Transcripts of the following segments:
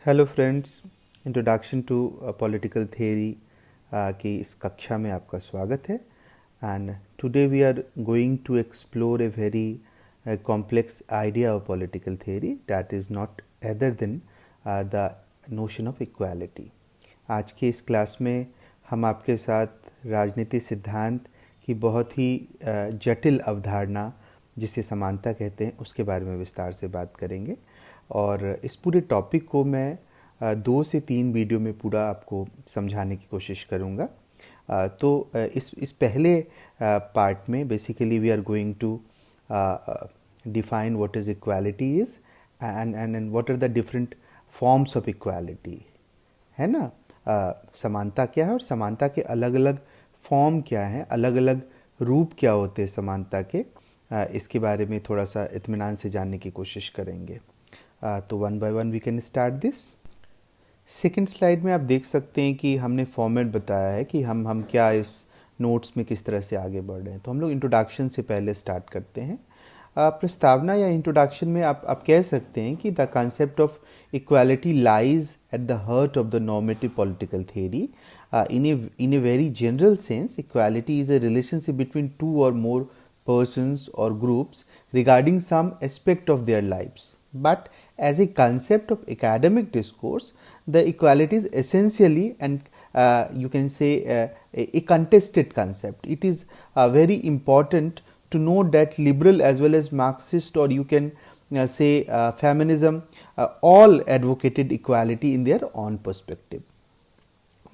Hello friends, introduction to political theory की इस कक्षा में आपका स्वागत है। And today we are going to explore a very complex idea of political theory that is not other than the notion of equality. आज के इस क्लास में हम आपके साथ राजनीति सिद्धांत की बहुत ही जटिल अवधारणा जिसे समानता कहते हैं उसके बारे में विस्तार से बात करेंगे। और इस पूरे टॉपिक को मैं 2 से 3 वीडियो में पूरा आपको समझाने की कोशिश करूँगा। तो इस पहले पार्ट में basically we are going to define what is equality is and what are the different forms of equality, है ना। समानता क्या है और समानता के अलग अलग फॉर्म क्या हैं, अलग अलग रूप क्या होते हैं समानता के, इसके बारे में थोड़ा सा इत्मीनान से जानने की कोशिश करेंगे। तो one by one we can start this. Second slide में आप देख सकते हैं कि हमने फॉर्मेट बताया है कि हम क्या इस नोट्स में किस तरह से आगे बढ़ रहे हैं। तो हम लोग इंट्रोडक्शन से पहले स्टार्ट करते हैं। प्रस्तावना या इंट्रोडक्शन में आप कह सकते हैं कि the concept of equality lies at the heart of the normative political theory. in a very general sense, equality is a relationship between two or more persons or groups regarding some aspect of their lives. But as a concept of academic discourse, the equality is essentially and you can say a contested concept. It is very important to note that liberal as well as Marxist, or you can say feminism, all advocated equality in their own perspective.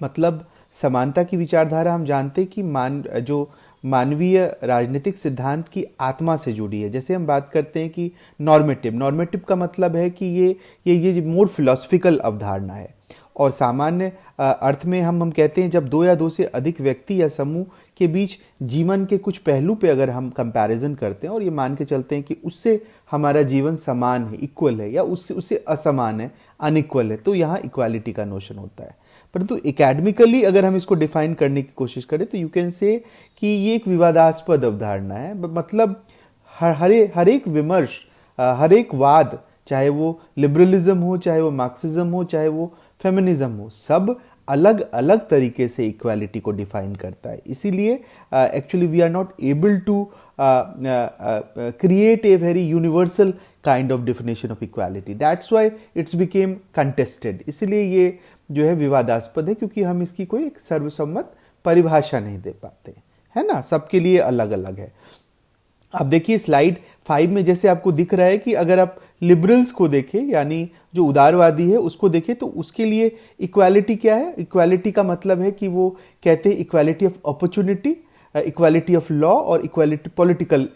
मतलब समानता की विचारधारा हम जानते हैं कि जो मानवीय राजनीतिक सिद्धांत की आत्मा से जुड़ी है। जैसे हम बात करते हैं कि नॉर्मेटिव का मतलब है कि ये मोर फिलोसफिकल अवधारणा है। और सामान्य अर्थ में हम कहते हैं जब 2 या 2 से अधिक व्यक्ति या समूह के बीच जीवन के कुछ पहलू पे अगर हम कंपैरिजन करते हैं और ये मान के चलते हैं कि उससे हमारा जीवन समान है, इक्वल है, या उससे असमान है, अनइक्वल है, तो यहाँ इक्वालिटी का नोशन होता है। परंतु एकेडमिकली अगर हम इसको डिफाइन करने की कोशिश करें तो यू कैन से कि ये एक विवादास्पद अवधारणा है। मतलब हर एक विमर्श, हर एक वाद, चाहे वो लिबरलिज्म हो, चाहे वो मार्क्सिज्म हो, चाहे वो फेमिनिज्म हो, सब अलग अलग तरीके से इक्वालिटी को डिफाइन करता है। इसीलिए actually we are not able to create a very universal kind of definition of equality. That's why it's became contested. इसलिए ये जो है विवादास्पद है, क्योंकि हम इसकी कोई एक सर्वसम्मत परिभाषा नहीं दे पाते, है ना। सबके लिए अलग अलग है। अब देखिए स्लाइड 5 में जैसे आपको दिख रहा है कि अगर आप लिबरल्स को देखें, यानी जो उदारवादी है उसको देखें, तो उसके लिए इक्वालिटी क्या है। इक्वालिटी का मतलब है कि वो कहते हैं equality of opportunity, equality of law और इक्वालिटी पॉलिटिकल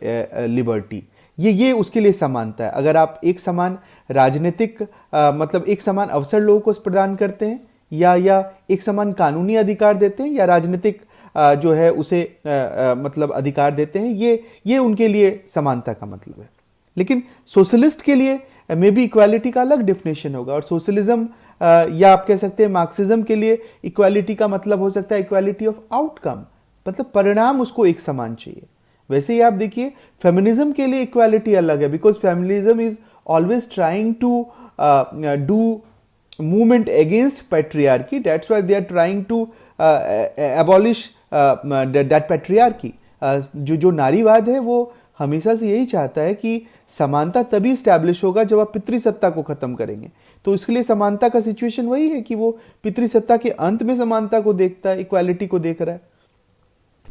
लिबर्टी। ये उसके लिए समानता है। अगर आप एक समान राजनीतिक मतलब एक समान अवसर लोगों को प्रदान करते हैं, या एक समान कानूनी अधिकार देते हैं, या राजनीतिक जो है उसे मतलब अधिकार देते हैं, ये उनके लिए समानता का मतलब है। लेकिन सोशलिस्ट के लिए मे बी इक्वालिटी का अलग डेफिनेशन होगा। और सोशलिज्म या आप कह सकते हैं मार्क्सिज्म के लिए इक्वालिटी का मतलब हो सकता है इक्वालिटी ऑफ आउटकम, मतलब परिणाम उसको एक समान चाहिए। वैसे ही आप देखिए फेमिनिज्म के लिए इक्वालिटी अलग है, because feminism is always trying to do movement against patriarchy. That's why they are trying to abolish that patriarchy. जो नारीवाद है वो हमेशा से यही चाहता है कि समानता तभी स्टैब्लिश होगा जब आप पितृसत्ता को खत्म करेंगे। तो इसके लिए समानता का सिचुएशन वही है कि वो पितृसत्ता के अंत में समानता को देखता है, इक्वालिटी को देख रहा है।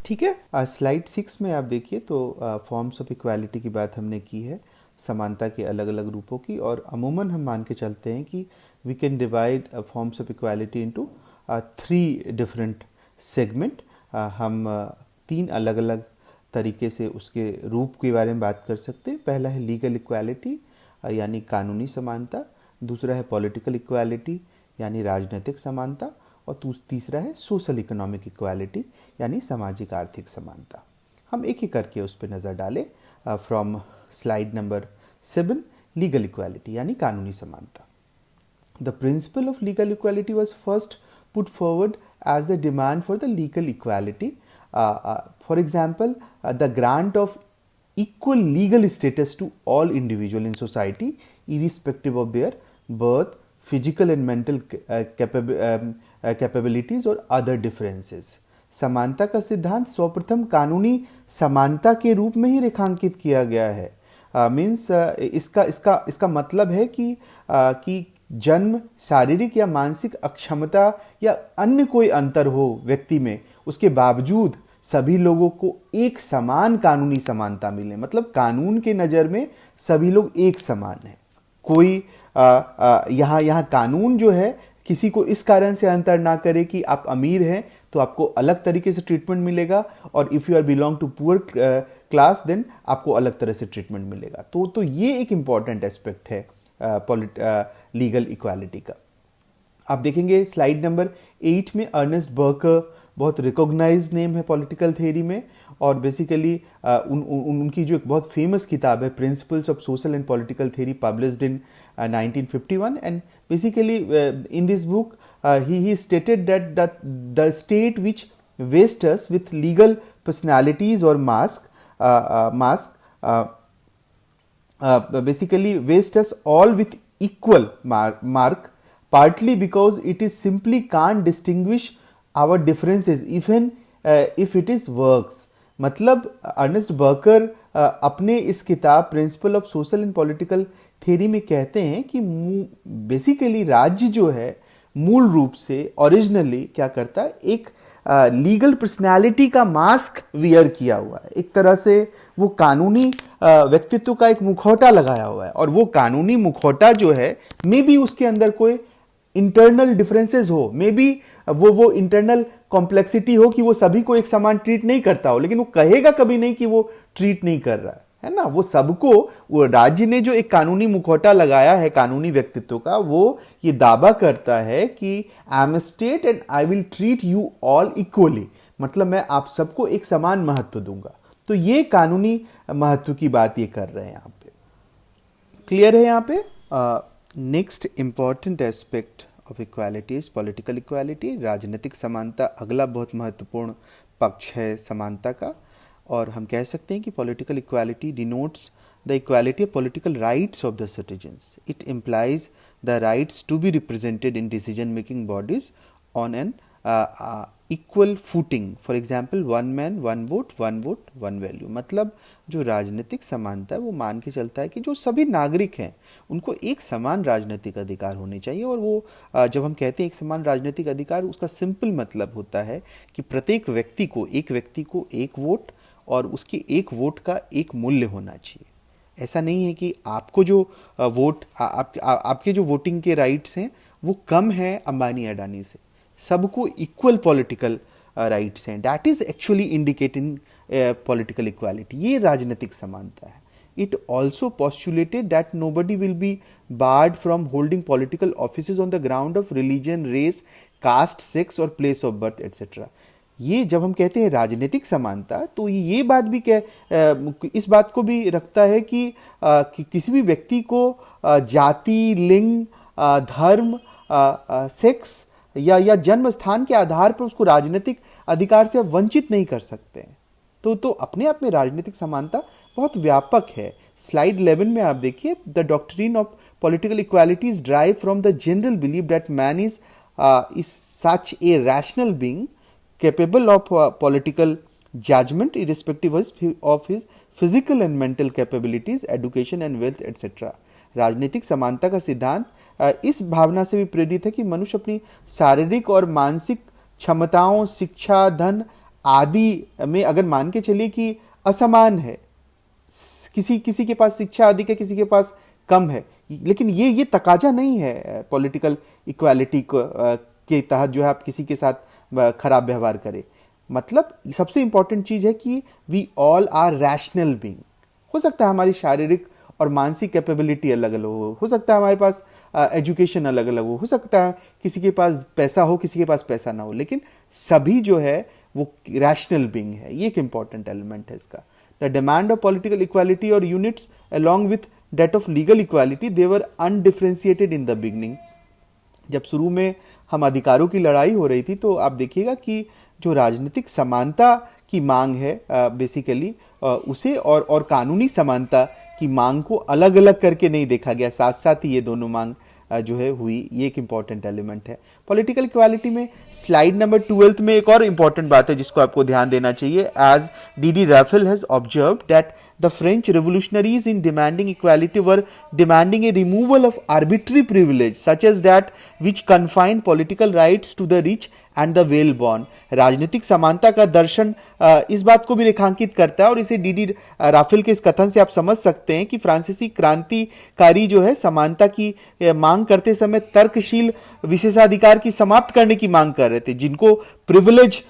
ठीक है। स्लाइड 6 में आप देखिए तो फॉर्म्स ऑफ इक्वालिटी की बात हमने की है, समानता के अलग अलग रूपों की। और अमूमन हम मान के चलते हैं कि we can divide forms of equality into 3 different segment. हम 3 अलग अलग तरीके से उसके रूप के बारे में बात कर सकते हैं। पहला है लीगल इक्वालिटी यानी कानूनी समानता, दूसरा है पॉलिटिकल इक्वालिटी यानी राजनीतिक समानता, और तीसरा है सोशल इकोनॉमिक इक्वालिटी यानी सामाजिक आर्थिक समानता। हम एक एक करके उस पर नज़र डालें। From slide number 7, legal equality यानी कानूनी समानता। The principle of legal equality was first put forward as the demand for the legal equality. For example the grant of equal legal status to all individuals in society irrespective of their birth, physical and mental capabilities और other differences. समानता का सिद्धांत सर्वप्रथम कानूनी समानता के रूप में ही रेखांकित किया गया है। मीन्स इसका मतलब है कि जन्म, शारीरिक या मानसिक अक्षमता या अन्य कोई अंतर हो व्यक्ति में, उसके बावजूद सभी लोगों को एक समान कानूनी समानता मिले। मतलब कानून के नज़र में सभी लोग एक समान हैं। कोई यहाँ कानून जो है किसी को इस कारण से अंतर ना करे कि आप अमीर हैं तो आपको अलग तरीके से ट्रीटमेंट मिलेगा, और if you are belong to poor class then आपको अलग तरह से ट्रीटमेंट मिलेगा। तो ये एक इम्पॉर्टेंट एस्पेक्ट है लीगल इक्वालिटी का। आप देखेंगे स्लाइड नंबर 8 में अर्नेस्ट बर्कर बहुत रिकॉग्नाइज्ड नेम है पॉलिटिकल थ्योरी में, और बेसिकली उनकी जो एक बहुत फेमस किताब है principles of social and political theory, published in 1951, and basically in this book he stated that the state which vests us with legal personalities or basically vests us all with equal mark, partly because it is simply can't distinguish our differences even if it is works। मतलब Ernest बर्कर अपने इस किताब principle of social and political theory में कहते हैं कि basically राज्य जो है मूल रूप से ओरिजिनली क्या करता है, एक लीगल पर्सनालिटी का मास्क वियर किया हुआ है। एक तरह से वो कानूनी व्यक्तित्व का एक मुखौटा लगाया हुआ है, और वो कानूनी मुखौटा जो है मे बी उसके अंदर कोई इंटरनल डिफरेंसेस हो, मे बी वो इंटरनल कॉम्प्लेक्सिटी हो कि वो सभी को एक समान ट्रीट नहीं करता हो, लेकिन वो कहेगा कभी नहीं कि वो ट्रीट नहीं कर रहा है ना। वो सबको, वो राज्य ने जो एक कानूनी मुखौटा लगाया है कानूनी व्यक्तित्व का, वो ये दावा करता है कि I am state and I will treat you all equally. मतलब मैं आप सबको एक समान महत्व दूंगा। तो ये कानूनी महत्व की बात ये कर रहे हैं यहाँ पे। क्लियर है यहाँ पे? Next important aspect of equality is political equality. राजनीतिक समानता अगला बहुत महत्वपूर्ण पक्ष है समानता का, और हम कह सकते हैं कि political equality denotes the equality of political rights of the citizens. It implies the rights to be represented in decision making bodies on an equal footing. For example one man one vote one value. मतलब जो राजनीतिक समानता है वो मान के चलता है कि जो सभी नागरिक हैं उनको एक समान राजनीतिक अधिकार होने चाहिए। और वो जब हम कहते हैं एक समान राजनीतिक अधिकार, उसका सिंपल मतलब होता है कि प्रत्येक व्यक्ति को एक वोट और उसके एक वोट का एक मूल्य होना चाहिए। ऐसा नहीं है कि आपको जो वोट आपके जो वोटिंग के राइट्स हैं वो कम हैं अंबानी अडानी से। सबको इक्वल पॉलिटिकल राइट्स हैं। That is actually indicating political equality. ये राजनीतिक समानता है। It also postulated that nobody will be barred from holding political offices on the ground of religion, race, caste, sex और प्लेस ऑफ बर्थ एटसेट्रा। ये जब हम कहते हैं राजनीतिक समानता, तो ये बात भी इस बात को भी रखता है कि किसी भी व्यक्ति को जाति, लिंग, धर्म, सेक्स या जन्म स्थान के आधार पर उसको राजनीतिक अधिकार से वंचित नहीं कर सकते हैं। तो अपने आप में राजनीतिक समानता बहुत व्यापक है। स्लाइड 11 में आप देखिए, the doctrine of political equality is drive from the general belief that man is such a rational being capable of political judgment irrespective of his physical and mental capabilities, education and wealth etc. राजनीतिक समानता का सिद्धांत इस भावना से भी प्रेरित है कि मनुष्य अपनी शारीरिक और मानसिक क्षमताओं, शिक्षा, धन आदि में अगर मान के चलिए कि असमान है, किसी के पास शिक्षा अधिक है, किसी के पास कम है, लेकिन ये तकाजा नहीं है पॉलिटिकल इक्वालिटी के तहत जो है आप किसी के साथ खराब व्यवहार करें। मतलब सबसे इंपॉर्टेंट चीज है कि we all are rational being. हो सकता है हमारी शारीरिक और मानसिक कैपेबिलिटी अलग अलग हो सकता है हमारे पास एजुकेशन अलग अलग हो सकता है किसी के पास पैसा हो, किसी के पास पैसा ना हो, लेकिन सभी जो है वो रैशनल बीइंग है। ये एक इंपॉर्टेंट एलिमेंट है इसका। The demand of political equality और units along with that of legal equality they were undifferentiated in the beginning. जब शुरू में हम अधिकारों की लड़ाई हो रही थी तो आप देखिएगा कि जो राजनीतिक समानता की मांग है बेसिकली उसे और कानूनी समानता की मांग को अलग अलग करके नहीं देखा गया, साथ साथ ही ये दोनों मांग जो है हुई, ये एक इंपॉर्टेंट एलिमेंट है। पॉलिटिकल इक्वालिटी में स्लाइड नंबर 12 में एक और इंपॉर्टेंट बात है जिसको आपको ध्यान देना चाहिए। As D Raphael has observe that the French revolutionaries in demanding equality were demanding a removal of arbitrary privilege such as that which confined political rights to the rich and the well born। राजनीतिक समानता का दर्शन इस बात को भी रेखांकित करता है और इसे डी राफेल के इस कथन से आप समझ सकते हैं कि फ्रांसीसी क्रांतिकारी जो है समानता की मांग करते समय तर्कशील विशेषाधिकार की समाप्त करने की मांग कर रहे थे। जिनको प्रिविलेज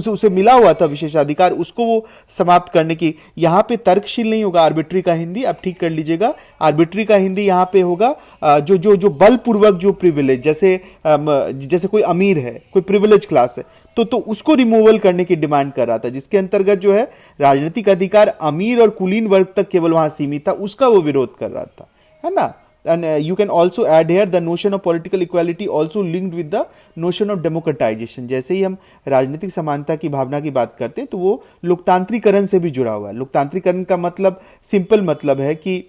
उसे मिला हुआ था विशेषाधिकार, उसको वो समाप्त करने की। यहां पे तर्कशील नहीं होगा, आर्बिट्री का हिंदी आप ठीक कर लीजिएगा, आर्बिट्री का हिंदी यहां पे होगा जो बलपूर्वक जो प्रिविलेज, जैसे कोई अमीर है, कोई प्रिविलेज क्लास है, तो उसको रिमूवल करने की डिमांड कर रहा था, जिसके अंतर्गत जो है राजनीतिक अधिकार अमीर और कुलीन वर्ग तक केवल वहां सीमित था, उसका वो विरोध कर रहा था, है ना। And you can also add here the notion of political equality also linked with the notion of democratization। जैसे ही हम राजनीतिक समानता की भावना की बात करते हैं तो वो लोकतांत्रिकरण से भी जुड़ा हुआ है। लोकतांत्रिकरण का मतलब सिंपल मतलब है कि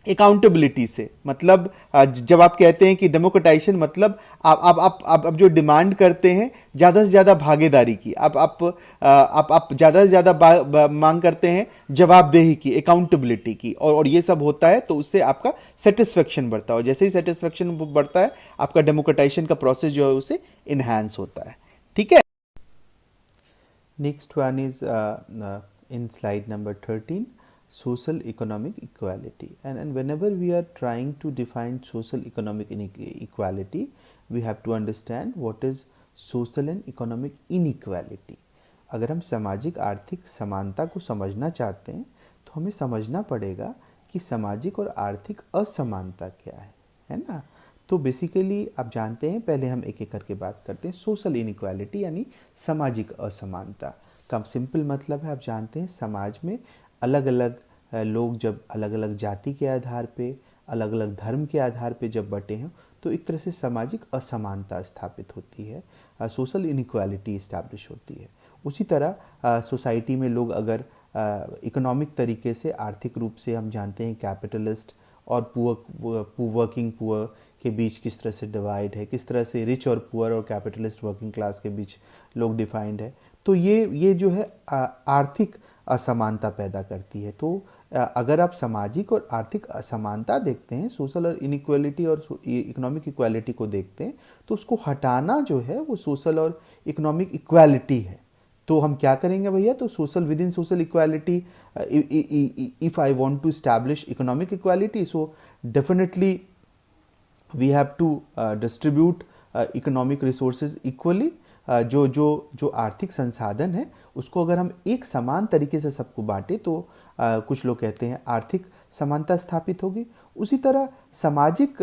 अकाउंटेबिलिटी से, मतलब जब आप कहते हैं कि डेमोक्रेटाइजेशन मतलब आप जो डिमांड करते हैं ज़्यादा से ज़्यादा भागीदारी की, आप ज़्यादा से ज़्यादा मांग करते हैं जवाबदेही की, अकाउंटेबिलिटी की, और ये सब होता है तो उससे आपका सेटिस्फेक्शन बढ़ता है। जैसे ही सेटिस्फेक्शन बढ़ता है आपका डेमोक्रेटाइजेशन का प्रोसेस जो है उसे इन्हांस होता है। ठीक है। Next one is in slide number 13, social economic equality, and whenever we are trying to define social economic equality we have to understand what is social and economic inequality। अगर हम सामाजिक आर्थिक समानता को समझना चाहते हैं तो हमें समझना पड़ेगा कि सामाजिक और आर्थिक असमानता क्या है ना। तो बेसिकली आप जानते हैं, पहले हम एक एक करके बात करते हैं। सोशल इनइक्वालिटी यानी सामाजिक असमानता का सिंपल मतलब है, आप जानते हैं समाज में अलग अलग लोग जब अलग अलग जाति के आधार पे, अलग अलग धर्म के आधार पे जब बटे हैं तो एक तरह से सामाजिक असमानता स्थापित होती है, सोशल इनइक्वालिटी इस्टेब्लिश होती है। उसी तरह सोसाइटी में लोग अगर इकोनॉमिक तरीके से, आर्थिक रूप से हम जानते हैं कैपिटलिस्ट और वर्किंग पुअर के बीच किस तरह से डिवाइड है, किस तरह से रिच और पुअर और कैपिटलिस्ट वर्किंग क्लास के बीच लोग डिफाइंड है। तो ये जो है आर्थिक असमानता पैदा करती है। तो अगर आप सामाजिक और आर्थिक असमानता देखते हैं, सोशल और इनइक्वालिटी और इकोनॉमिक इक्वालिटी को देखते हैं, तो उसको हटाना जो है वो सोशल और इकोनॉमिक इक्वालिटी है। तो हम क्या करेंगे भैया, तो social within social equality, if I want to establish economic equality, so definitely we have to distribute economic resources equally. जो आर्थिक संसाधन है उसको अगर हम एक समान तरीके से सबको बांटे तो कुछ लोग कहते हैं आर्थिक समानता स्थापित होगी। उसी तरह सामाजिक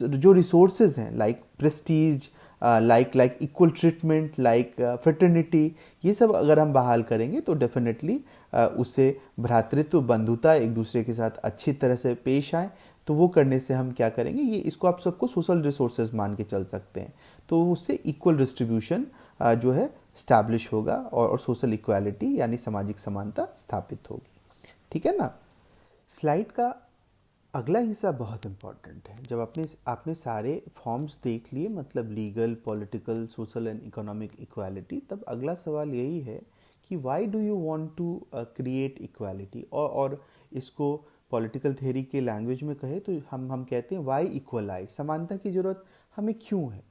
जो रिसोर्सेज हैं, like Prestige, like equal treatment, like fraternity, ये सब अगर हम बहाल करेंगे तो डेफिनेटली उससे भ्रातृत्व, बंधुता, एक दूसरे के साथ अच्छी तरह से पेश आए। तो वो करने से हम क्या करेंगे, ये इसको आप सबको सोशल रिसोर्सेज मान के चल सकते हैं। तो उससे इक्वल डिस्ट्रीब्यूशन जो है स्टैब्लिश होगा और सोशल इक्वालिटी यानी सामाजिक समानता स्थापित होगी। ठीक है ना। स्लाइड का अगला हिस्सा बहुत इंपॉर्टेंट है। जब आपने सारे फॉर्म्स देख लिए, मतलब legal, political, social and economic equality, तब अगला सवाल यही है कि why do you want to create equality. और इसको पॉलिटिकल थ्योरी के लैंग्वेज में कहे तो हम कहते हैं व्हाई इक्वलाइज, समानता की ज़रूरत हमें क्यों है।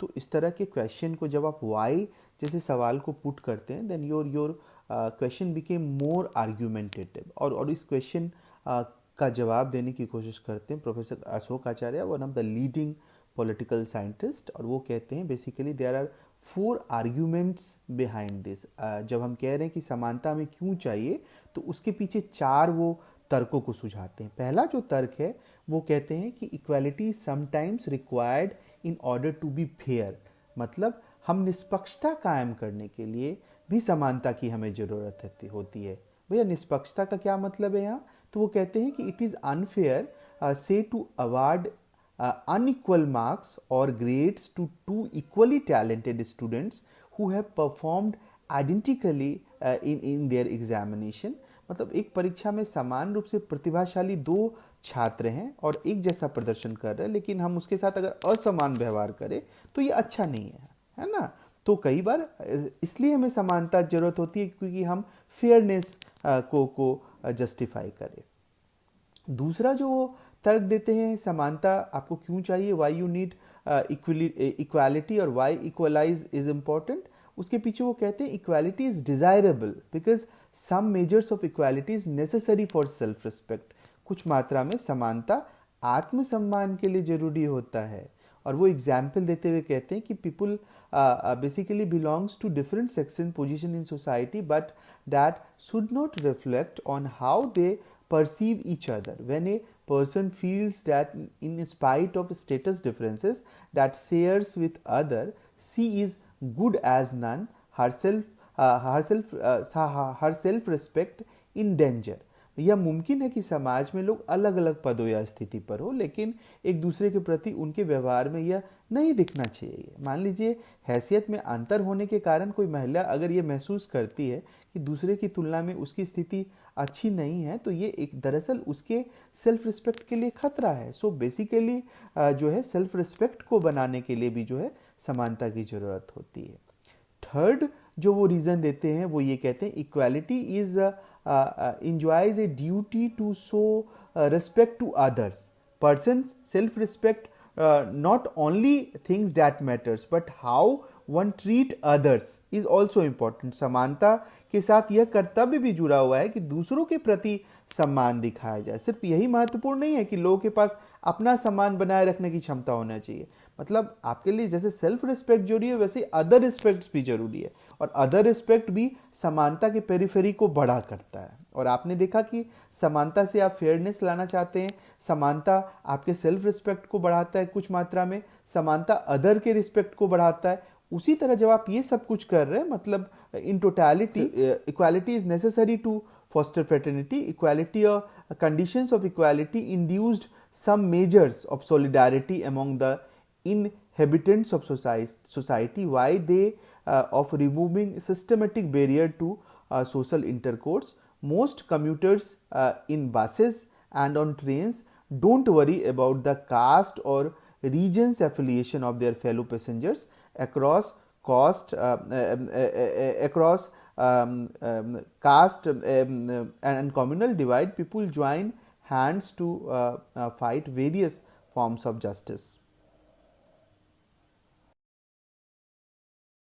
तो इस तरह के क्वेश्चन को जब आप व्हाई जैसे सवाल को पुट करते हैं, then your question became more argumentative. और इस क्वेश्चन का जवाब देने की कोशिश करते हैं professor Ashok Acharya, one of the leading political scientist. और वो कहते हैं basically there are 4 arguments behind this. जब हम कह रहे हैं कि समानता हमें क्यों चाहिए तो उसके पीछे 4 वो तर्कों को सुझाते हैं। पहला जो तर्क है वो कहते हैं कि equality sometimes required in order to be fair, मतलब हम निष्पक्षता कायम करने के लिए भी समानता की हमें ज़रूरत होती है। भैया निष्पक्षता का क्या मतलब है यहाँ, तो वो कहते हैं कि it is unfair say to award unequal marks or grades to 2 equally talented students who have performed identically in their examination। मतलब एक परीक्षा में समान रूप से प्रतिभाशाली 2 छात्र हैं और एक जैसा प्रदर्शन कर रहे हैं, लेकिन हम उसके साथ अगर असमान व्यवहार करें तो ये अच्छा नहीं है ना। तो कई बार इसलिए हमें समानता जरूरत होती है क्योंकि हम फेयरनेस को जस्टिफाई करें। दूसरा जो वो तर्क देते हैं समानता आपको क्यों चाहिए, वाई यू नीड इक्वालिटी और वाई इक्वलाइज इज इम्पॉर्टेंट, उसके पीछे वो कहते हैं equality is desirable because some measures of equality is necessary for self respect. कुछ मात्रा में समानता आत्मसम्मान के लिए जरूरी होता है। और वो एग्जाम्पल देते हुए कहते हैं कि people basically belongs to different section position in society but that should not reflect on how they perceive each other. When a person feels that in spite of status differences that shares with other, she is good as none, her self respect in danger. यह मुमकिन है कि समाज में लोग अलग अलग पदों या स्थिति पर हो, लेकिन एक दूसरे के प्रति उनके व्यवहार में यह नहीं दिखना चाहिए। मान लीजिए हैसियत में अंतर होने के कारण कोई महिला अगर ये महसूस करती है कि दूसरे की तुलना में उसकी स्थिति अच्छी नहीं है, तो ये एक दरअसल उसके सेल्फ रिस्पेक्ट के लिए खतरा है। सो बेसिकली जो है सेल्फ रिस्पेक्ट को बनाने के लिए भी जो है समानता की जरूरत होती है। थर्ड जो वो रीजन देते हैं वो ये कहते हैं equality is enjoys a duty to show respect to others. Person's self-respect not only things that matters but how one treat others is also important. समानता के साथ यह कर्तव्य भी जुड़ा हुआ है कि दूसरों के प्रति सम्मान दिखाया जाए। सिर्फ यही महत्वपूर्ण नहीं है कि लोगों के पास अपना सम्मान बनाए रखने की क्षमता होना चाहिए, मतलब आपके लिए जैसे सेल्फ रिस्पेक्ट जरूरी है वैसे अदर रिस्पेक्ट भी जरूरी है, और अदर रिस्पेक्ट भी समानता के पेरिफेरी को बड़ा करता है। और आपने देखा कि समानता से आप फेयरनेस लाना चाहते हैं, समानता आपके सेल्फ रिस्पेक्ट को बढ़ाता है कुछ मात्रा में, समानता अदर के रिस्पेक्ट को बढ़ाता है। उसी तरह जब आप ये सब कुछ कर रहे हैं, मतलब in totality equality is necessary to foster fraternity. Equality or conditions of equality induced some measures of solidarity among the inhabitants of society. Why they of removing systematic barrier to social intercourse. Most commuters in buses and on trains don't worry about the caste or region's affiliation of their fellow passengers across caste and communal divide. People join hands to fight various forms of justice.